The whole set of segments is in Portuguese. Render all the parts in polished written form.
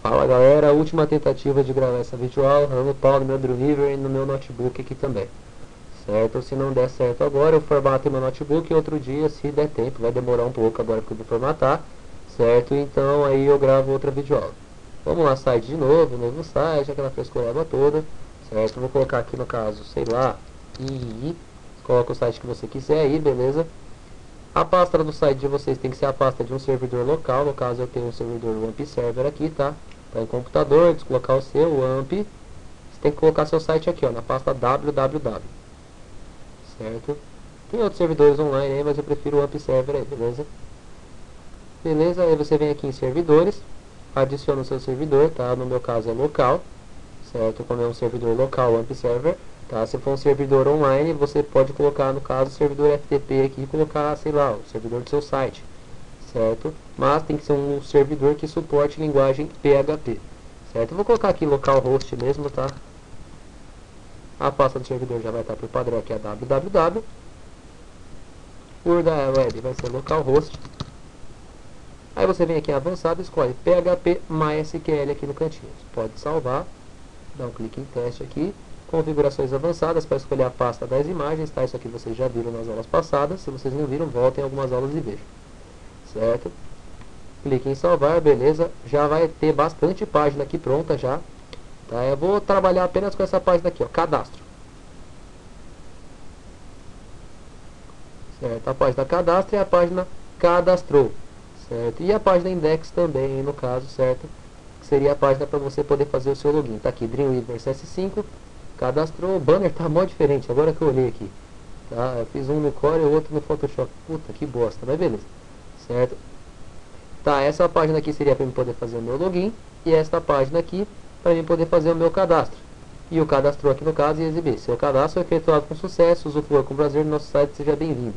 Fala galera, última tentativa de gravar essa videoaula, dando pau no meu Dreamweaver e no meu notebook aqui também. Certo? Se não der certo agora, eu formato meu notebook e outro dia, se der tempo, vai demorar um pouco agora que eu vou formatar. Certo? Então aí eu gravo outra videoaula. Vamos lá, site de novo site, aquela frescurada toda. Certo? Vou colocar aqui no caso, sei lá, coloca o site que você quiser aí, beleza? A pasta do site de vocês tem que ser a pasta de um servidor local. No caso eu tenho um servidor WAMP server aqui, tá? Tá em computador, descolocar o seu WAMP. Você tem que colocar seu site aqui, ó, na pasta www. Certo? Tem outros servidores online aí, mas eu prefiro o WAMP server aí, beleza? Beleza, aí você vem aqui em servidores, adiciona o seu servidor, tá? No meu caso é local, certo? Como é um servidor local, WAMP server. Tá? Se for um servidor online, você pode colocar, no caso, o servidor FTP aqui e colocar, sei lá, o servidor do seu site, certo? Mas tem que ser um servidor que suporte linguagem PHP, certo? Eu vou colocar aqui localhost mesmo, tá? A pasta do servidor já vai estar por padrão aqui, a www. Por da web vai ser localhost. Aí você vem aqui em avançado e escolhe PHP MySQL aqui no cantinho. Você pode salvar, dá um clique em teste aqui. Configurações avançadas para escolher a pasta das imagens, tá? Isso aqui vocês já viram nas aulas passadas. Se vocês não viram, voltem algumas aulas e vejam. Certo? Clique em salvar, beleza. Já vai ter bastante página aqui pronta já. Tá? Eu vou trabalhar apenas com essa página aqui, ó, cadastro. Certo? A página cadastro é a página cadastrou. Certo? E a página index também, no caso, certo? Que seria a página para você poder fazer o seu login. Tá aqui, Dreamweaver CS5. Cadastrou, o banner tá mó diferente, agora que eu olhei aqui. Tá? Eu fiz um no Core e o outro no Photoshop. Puta, que bosta, mas beleza. Certo? Tá, essa página aqui seria para eu poder fazer o meu login. E esta página aqui para eu poder fazer o meu cadastro. E o cadastrou aqui no caso e exibir. Seu cadastro é efetuado com sucesso, usufrua com prazer no nosso site, seja bem-vindo.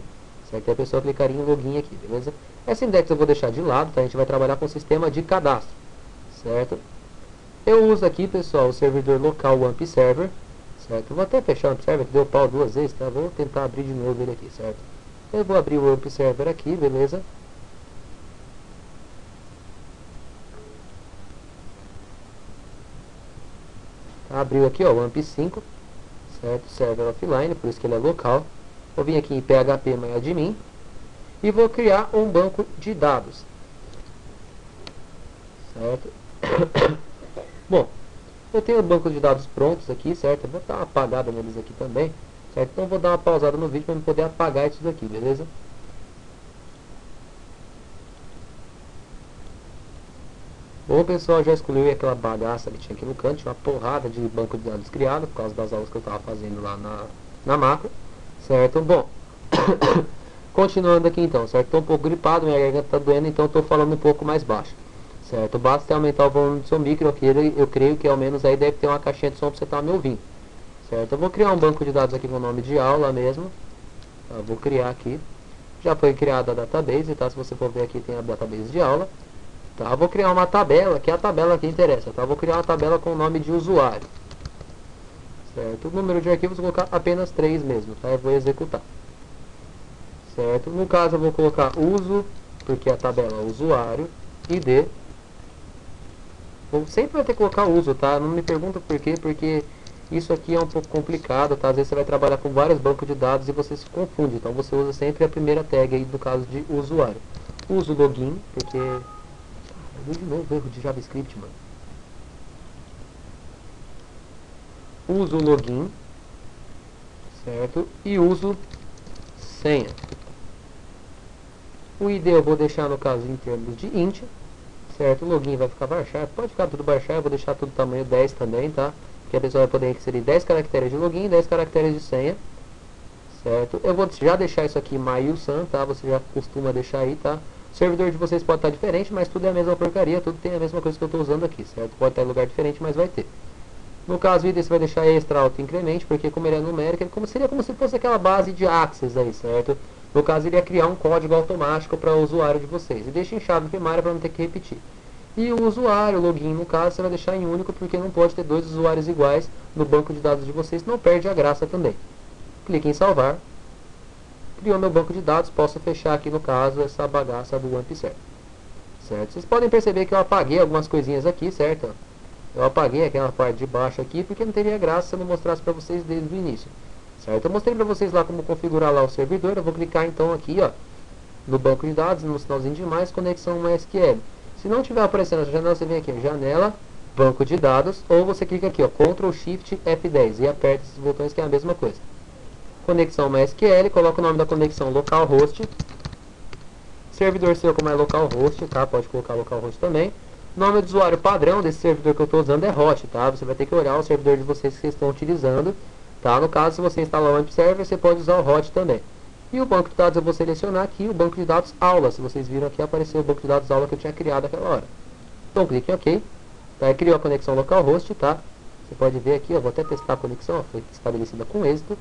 Certo? E a pessoa clicaria em login aqui, beleza? Essa index eu vou deixar de lado, tá? A gente vai trabalhar com o sistema de cadastro. Certo? Eu uso aqui, pessoal, o servidor local WAMP server. Certo? Vou até fechar o WAMP server que deu pau duas vezes, tá? Vou tentar abrir de novo ele aqui, certo? Eu vou abrir o WAMP server aqui, beleza? Abriu aqui, ó, o WAMP 5, certo? Server offline, por isso que ele é local. Vou vir aqui em PHP MyAdmin e vou criar um banco de dados. Certo? Bom, eu tenho o banco de dados prontos aqui, certo? Eu vou dar uma apagada neles aqui também, certo? Então vou dar uma pausada no vídeo para eu poder apagar isso daqui, beleza? Bom, pessoal, já excluí aquela bagaça que tinha aqui no canto, tinha uma porrada de banco de dados criado por causa das aulas que eu estava fazendo lá na macro, certo? Bom, continuando aqui então, certo? Estou um pouco gripado, minha garganta está doendo, então estou falando um pouco mais baixo. Certo? Basta aumentar o volume do seu micro, eu creio que ao menos aí deve ter uma caixinha de som para você estar me ouvindo. Certo? Eu vou criar um banco de dados aqui com o nome de aula mesmo. Eu vou criar aqui. Já foi criada a database, tá? Se você for ver aqui tem a database de aula. Tá? Eu vou criar uma tabela, que é a tabela que interessa. Tá? Eu vou criar uma tabela com o nome de usuário. Certo? O número de arquivos eu vou colocar apenas 3 mesmo, tá? Eu vou executar. Certo? No caso eu vou colocar uso, porque a tabela é usuário, ID. Sempre vai ter que colocar uso, tá? Não me pergunta por quê, porque isso aqui é um pouco complicado, tá? Às vezes você vai trabalhar com vários bancos de dados e você se confunde. Então você usa sempre a primeira tag aí, no caso de usuário. Uso login, porque... de novo, erro de JavaScript, mano. Uso login, certo? E uso senha. O ID eu vou deixar, no caso, em termos de int. Certo, o login vai ficar varchar, pode ficar tudo varchar, eu vou deixar tudo tamanho 10 também, tá? Porque a pessoa vai poder inserir 10 caracteres de login e 10 caracteres de senha. Certo? Eu vou já deixar isso aqui MyUSAN, tá? Você já costuma deixar aí, tá? O servidor de vocês pode estar diferente, mas tudo é a mesma porcaria, tudo tem a mesma coisa que eu estou usando aqui, certo? Pode estar em lugar diferente, mas vai ter. No caso, o ID você vai deixar extra auto increment, porque como ele é numérico, seria como se fosse aquela base de Access aí, certo? No caso, ele ia criar um código automático para o usuário de vocês. E deixa em chave primária para não ter que repetir. E o usuário, o login, no caso, você vai deixar em único, porque não pode ter dois usuários iguais no banco de dados de vocês, não perde a graça também. Clique em salvar. Criou meu banco de dados, posso fechar aqui, no caso, essa bagaça do WAMP server. certo? Vocês podem perceber que eu apaguei algumas coisinhas aqui, certo? Eu apaguei aquela parte de baixo aqui, porque não teria graça se eu não mostrasse para vocês desde o início, certo? Eu mostrei para vocês lá como configurar lá o servidor. Eu vou clicar então aqui, ó, no banco de dados, no sinalzinho de mais, conexão MySQL. Se não tiver aparecendo essa janela, você vem aqui, janela, banco de dados, ou você clica aqui, ó, Ctrl Shift F10 e aperta esses botões, que é a mesma coisa. Conexão MySQL, coloca o nome da conexão localhost, servidor seu como é localhost, tá? Pode colocar localhost também. Nome do usuário padrão desse servidor que eu estou usando é hot, tá? Você vai ter que olhar o servidor de vocês que vocês estão utilizando, tá? No caso, se você instalar o AMP Server, você pode usar o hot também. E o banco de dados eu vou selecionar aqui o banco de dados aula. Se vocês viram aqui, apareceu o banco de dados aula que eu tinha criado naquela hora. Então clique em OK. Tá? Criou a conexão localhost, tá? Você pode ver aqui, eu vou até testar a conexão, ó, foi estabelecida com êxito.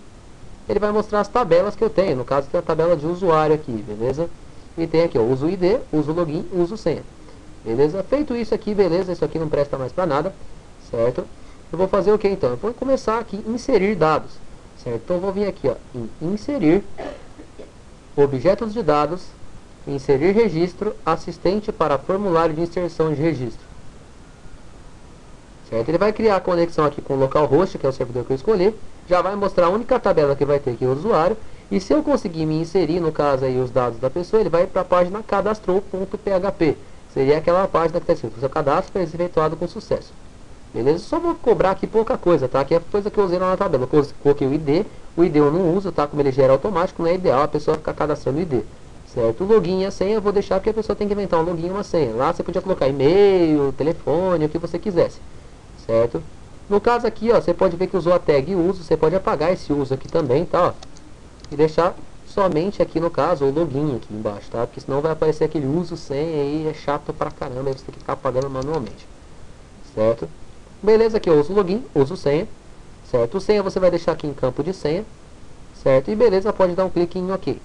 Ele vai mostrar as tabelas que eu tenho. No caso, tem a tabela de usuário aqui, beleza? E tem aqui, ó, uso ID, uso login, uso senha. Beleza? Feito isso aqui, beleza? Isso aqui não presta mais para nada, certo? Eu vou fazer o que então? Eu vou começar aqui inserir dados, certo? Então eu vou vir aqui, ó, em inserir objetos de dados, inserir registro, assistente para formulário de inserção de registro. Certo? Ele vai criar a conexão aqui com o localhost, que é o servidor que eu escolhi. Já vai mostrar a única tabela que vai ter aqui o usuário. E se eu conseguir me inserir, no caso aí, os dados da pessoa, ele vai para a página cadastrou.php. Seria aquela página que está escrito: seu cadastro foi efetuado com sucesso. Beleza? Só vou cobrar aqui pouca coisa, tá? Que é a coisa que eu usei lá na tabela. Eu coloquei o ID. O ID eu não uso, tá? Como ele gera automático, não é ideal a pessoa ficar cadastrando o ID. Certo? O login e a senha eu vou deixar porque a pessoa tem que inventar um login e uma senha. Lá você podia colocar e-mail, telefone, o que você quisesse. Certo? No caso aqui, ó, você pode ver que usou a tag uso. Você pode apagar esse uso aqui também, tá? Ó, e deixar somente aqui no caso o login aqui embaixo, tá? Porque senão vai aparecer aquele uso senha aí, é chato pra caramba, aí você tem que ficar apagando manualmente. Certo? Beleza, aqui eu uso login, uso senha, certo? O senha você vai deixar aqui em campo de senha, certo? E beleza, pode dar um clique em OK.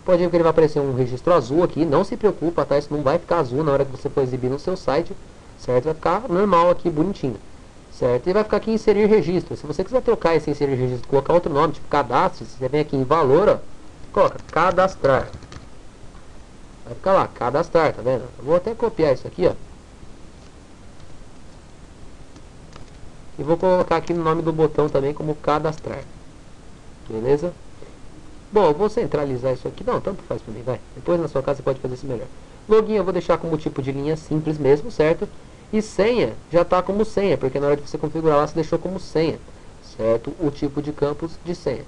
Pode ver que ele vai aparecer um registro azul aqui, não se preocupa, tá? Isso não vai ficar azul na hora que você for exibir no seu site, certo? Vai ficar normal aqui, bonitinho, certo? E vai ficar aqui em inserir registro. Se você quiser trocar esse inserir registro, colocar outro nome, tipo cadastro, você vem aqui em valor, ó, coloca cadastrar. Vai ficar lá, cadastrar, tá vendo? Eu vou até copiar isso aqui, ó. E vou colocar aqui no nome do botão também como cadastrar. Beleza? Bom, eu vou centralizar isso aqui. Não, tanto faz pra mim, vai. Depois na sua casa você pode fazer isso melhor. Login eu vou deixar como tipo de linha simples mesmo, certo? E senha já tá como senha, porque na hora de você configurar lá você deixou como senha, certo? O tipo de campos de senha.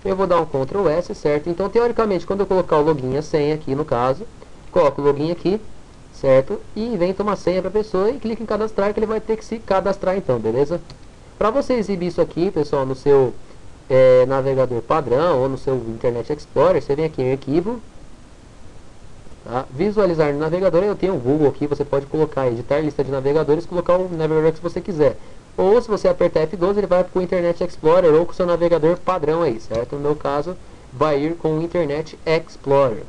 Eu vou dar um Ctrl S, certo? Então, teoricamente, quando eu colocar o login e a senha aqui no caso, coloco o login aqui, certo? E invento uma senha para a pessoa e clica em cadastrar, que ele vai ter que se cadastrar então, beleza? Para você exibir isso aqui, pessoal, no seu navegador padrão ou no seu Internet Explorer, você vem aqui em arquivo, tá? Visualizar no navegador. Eu tenho o Google aqui, você pode colocar, editar lista de navegadores, colocar o navegador que você quiser. Ou se você apertar F12, ele vai para o Internet Explorer ou com o seu navegador padrão aí, certo? No meu caso, vai ir com o Internet Explorer,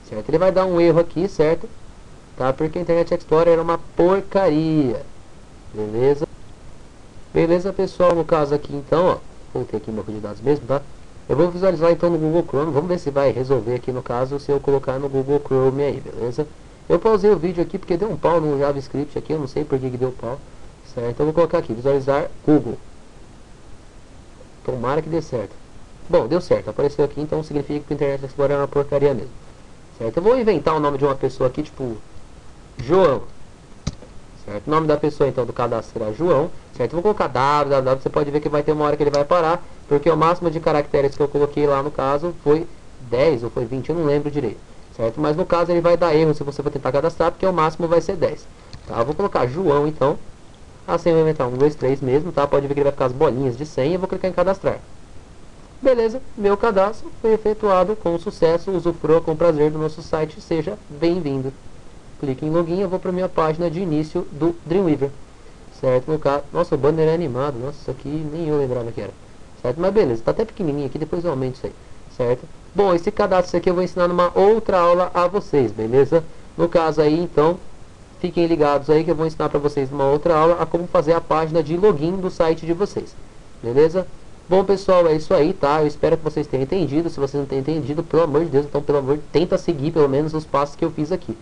certo? Ele vai dar um erro aqui, certo? Tá? Porque o Internet Explorer era uma porcaria. Beleza? Beleza, pessoal? No caso aqui, então, ó, voltei aqui no banco de dados mesmo, tá? Eu vou visualizar então no Google Chrome. Vamos ver se vai resolver aqui no caso se eu colocar no Google Chrome aí, beleza? Eu pausei o vídeo aqui porque deu um pau no JavaScript aqui, eu não sei por que deu pau, certo? Então eu vou colocar aqui, visualizar Google. Tomara que dê certo. Bom, deu certo, apareceu aqui, então significa que o Internet Explorer é uma porcaria mesmo, certo? Eu vou inventar o nome de uma pessoa aqui, tipo João, certo? O nome da pessoa então do cadastro será João, certo? Eu vou colocar www, você pode ver que vai ter uma hora que ele vai parar, porque o máximo de caracteres que eu coloquei lá no caso foi 10 ou foi 20, eu não lembro direito, certo? Mas no caso ele vai dar erro se você for tentar cadastrar, porque o máximo vai ser 10, tá? Eu vou colocar João então, assim eu vou inventar 1, 2, 3 mesmo, tá? Pode ver que ele vai ficar as bolinhas de senha, eu vou clicar em cadastrar. Beleza, meu cadastro foi efetuado com sucesso, usufrua com prazer do nosso site, seja bem-vindo. Clique em login, eu vou para a minha página de início do Dreamweaver, certo? No caso, nossa, o banner é animado, nossa, isso aqui nem eu lembrava que era, certo? Mas beleza, tá até pequenininho aqui, depois eu aumento isso aí, certo? Bom, esse cadastro aqui eu vou ensinar numa outra aula a vocês, beleza? No caso aí, então, fiquem ligados aí que eu vou ensinar para vocês numa outra aula a como fazer a página de login do site de vocês, beleza? Bom, pessoal, é isso aí, tá? Eu espero que vocês tenham entendido. Se vocês não têm entendido, pelo amor de Deus, então, pelo amor, tenta seguir pelo menos os passos que eu fiz aqui,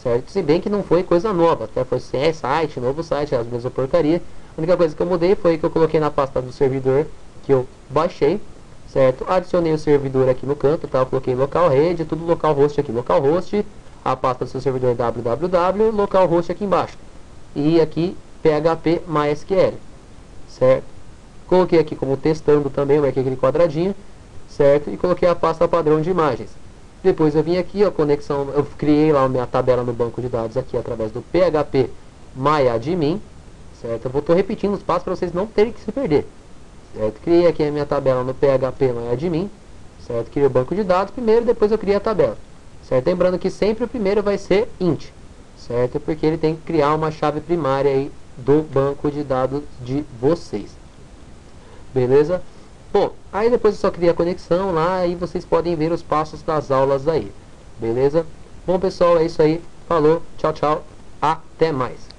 certo? Se bem que não foi coisa nova, até foi site, novo site, as mesmas porcaria. A única coisa que eu mudei foi que eu coloquei na pasta do servidor que eu baixei, certo? Adicionei o servidor aqui no canto, tá? Eu coloquei localhost, tudo localhost aqui, localhost, a pasta do seu servidor www, localhost aqui embaixo. E aqui PHP MySQL, certo? Coloquei aqui como testando também, marquei aquele quadradinho, certo? E coloquei a pasta padrão de imagens. Depois eu vim aqui, ó, conexão, eu criei lá a minha tabela no banco de dados aqui através do PHP MyAdmin, certo? Eu estou repetindo os passos para vocês não terem que se perder, certo? Criei aqui a minha tabela no PHP MyAdmin, certo? Criei o banco de dados primeiro, depois eu criei a tabela, certo? Lembrando que sempre o primeiro vai ser int, certo? Porque ele tem que criar uma chave primária aí do banco de dados de vocês, beleza? Bom, aí depois eu só crio a conexão lá e vocês podem ver os passos das aulas aí, beleza? Bom pessoal, é isso aí, falou, tchau, tchau, até mais.